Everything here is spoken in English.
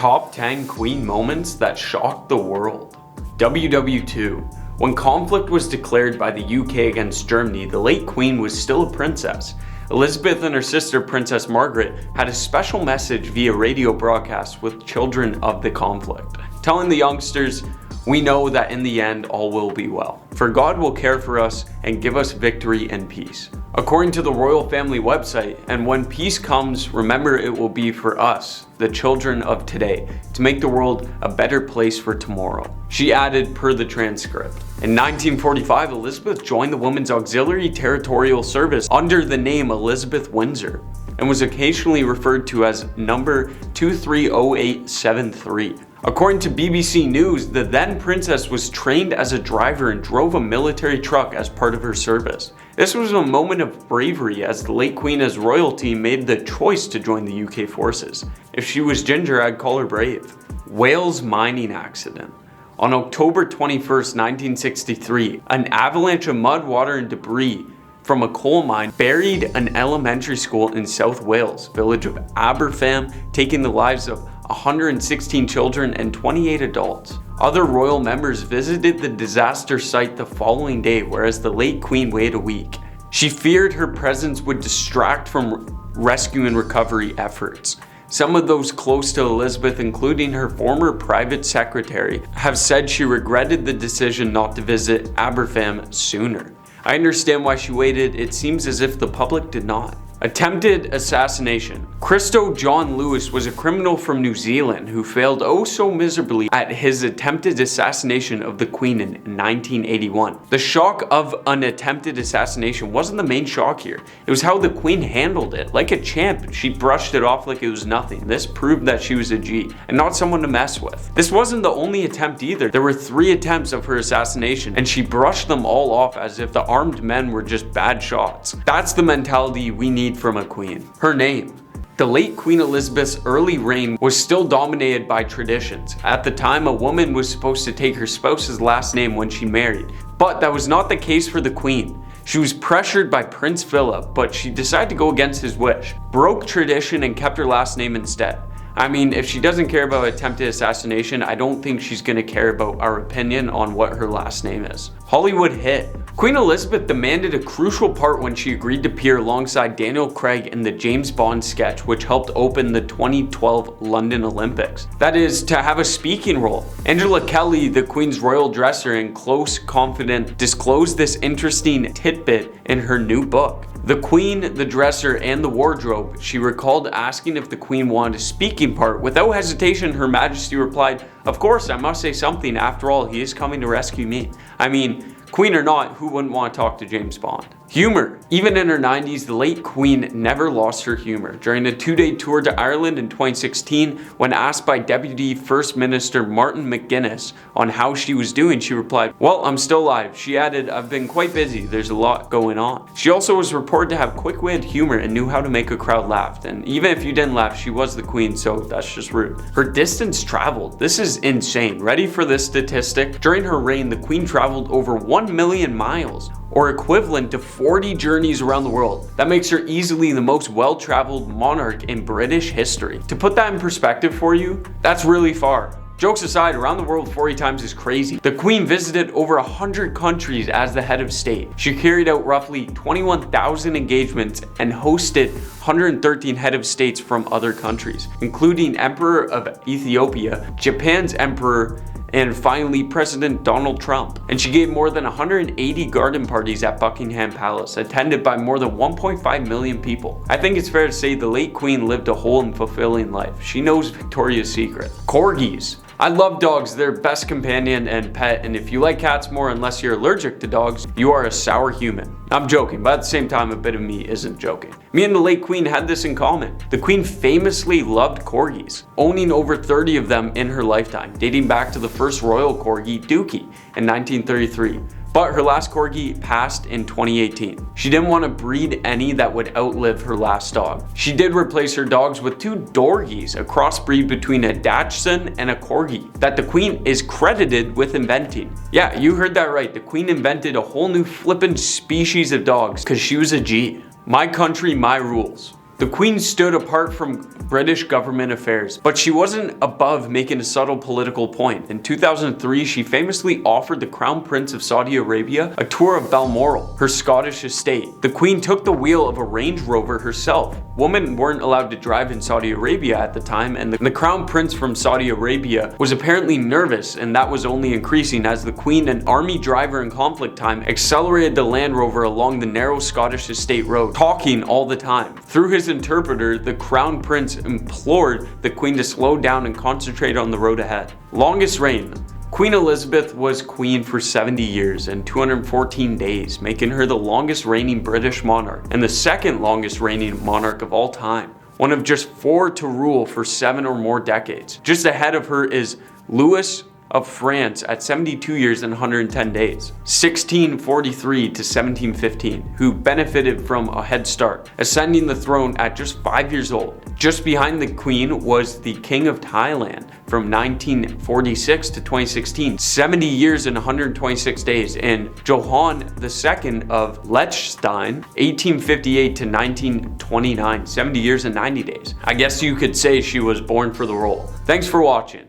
Top 10 Queen moments that shocked the world. WW2. When conflict was declared by the UK against Germany, the late Queen was still a princess. Elizabeth and her sister Princess Margaret had a special message via radio broadcast with children of the conflict, telling the youngsters, "We know that in the end all will be well, for God will care for us and give us victory and peace." According to the royal family website, and when peace comes, remember it will be for us, the children of today, to make the world a better place for tomorrow. She added per the transcript. In 1945, Elizabeth joined the Women's Auxiliary Territorial Service under the name Elizabeth Windsor and was occasionally referred to as number 230873. According to BBC News, the then princess was trained as a driver and drove a military truck as part of her service. This was a moment of bravery as the late Queen as royalty made the choice to join the UK forces. If she was ginger, I'd call her brave. Wales mining accident. On October 21st, 1963, an avalanche of mud, water, and debris from a coal mine buried an elementary school in South Wales, village of Aberfan, taking the lives of 116 children and 28 adults. Other royal members visited the disaster site the following day, whereas the late Queen waited a week. She feared her presence would distract from rescue and recovery efforts. Some of those close to Elizabeth, including her former private secretary, have said she regretted the decision not to visit Aberfan sooner. I understand why she waited. It seems as if the public did not. Attempted assassination. Christo John Lewis was a criminal from New Zealand who failed oh so miserably at his attempted assassination of the Queen in 1981. The shock of an attempted assassination wasn't the main shock here. It was how the Queen handled it. Like a champ, she brushed it off like it was nothing. This proved that she was a G and not someone to mess with. This wasn't the only attempt either. There were 3 attempts of her assassination and she brushed them all off as if the armed men were just bad shots. That's the mentality we need from a queen. Her name. The late Queen Elizabeth's early reign was still dominated by traditions. At the time, a woman was supposed to take her spouse's last name when she married, but that was not the case for the Queen. She was pressured by Prince Philip, but she decided to go against his wish, broke tradition and kept her last name instead. I mean, if she doesn't care about attempted assassination, I don't think she's gonna care about our opinion on what her last name is. Hollywood hit. Queen Elizabeth demanded a crucial part when she agreed to appear alongside Daniel Craig in the James Bond sketch, which helped open the 2012 London Olympics. That is, to have a speaking role. Angela Kelly, the Queen's royal dresser and close confidant, disclosed this interesting tidbit in her new book. The Queen, the dresser, and the wardrobe. She recalled asking if the Queen wanted a speaking part. Without hesitation, Her Majesty replied, "Of course, I must say something. After all, he is coming to rescue me." I mean, Queen or not, who wouldn't want to talk to James Bond? Humor. Even in her 90s, the late Queen never lost her humor. During a 2-day tour to Ireland in 2016, when asked by Deputy First Minister Martin McGuinness on how she was doing, she replied, "Well, I'm still alive." She added, "I've been quite busy. There's a lot going on." She also was reported to have quick-witted humor and knew how to make a crowd laugh. And even if you didn't laugh, she was the Queen, so that's just rude. Her distance traveled. This is insane. Ready for this statistic? During her reign, the Queen traveled over 1 million miles, or equivalent to 40 journeys around the world. That makes her easily the most well-traveled monarch in British history. To put that in perspective for you, that's really far. Jokes aside, around the world 40 times is crazy. The Queen visited over 100 countries as the head of state. She carried out roughly 21,000 engagements and hosted 113 head of states from other countries, including Emperor of Ethiopia, Japan's Emperor, and finally President Donald Trump. And she gave more than 180 garden parties at Buckingham Palace, attended by more than 1.5 million people. I think it's fair to say the late Queen lived a whole and fulfilling life. She knows Victoria's Secret. Corgis. I love dogs, they're best companion and pet, and if you like cats more unless you're allergic to dogs, you are a sour human. I'm joking, but at the same time, a bit of me isn't joking. Me and the late Queen had this in common. The Queen famously loved corgis, owning over 30 of them in her lifetime, dating back to the first royal corgi, Dookie, in 1933. But her last corgi passed in 2018. She didn't want to breed any that would outlive her last dog. She did replace her dogs with 2 dorgies, a crossbreed between a Dachshund and a corgi, that the Queen is credited with inventing. Yeah, you heard that right. The Queen invented a whole new flippin' species of dogs because she was a G. My country, my rules. The Queen stood apart from British government affairs, but she wasn't above making a subtle political point. In 2003, she famously offered the Crown Prince of Saudi Arabia a tour of Balmoral, her Scottish estate. The Queen took the wheel of a Range Rover herself. Women weren't allowed to drive in Saudi Arabia at the time, and the Crown Prince from Saudi Arabia was apparently nervous, and that was only increasing as the Queen, an army driver in conflict time, accelerated the Land Rover along the narrow Scottish estate road, talking all the time. Through his interpreter, the Crown Prince implored the Queen to slow down and concentrate on the road ahead. Longest reign. Queen Elizabeth was queen for 70 years and 214 days, making her the longest reigning British monarch and the second longest reigning monarch of all time. One of just 4 to rule for 7 or more decades. Just ahead of her is Louis of France at 72 years and 110 days, 1643 to 1715, who benefited from a head start, ascending the throne at just 5 years old. Just behind the Queen was the King of Thailand from 1946 to 2016, 70 years and 126 days, and Johann II of Liechtenstein, 1858 to 1929, 70 years and 90 days. I guess you could say she was born for the role. Thanks for watching.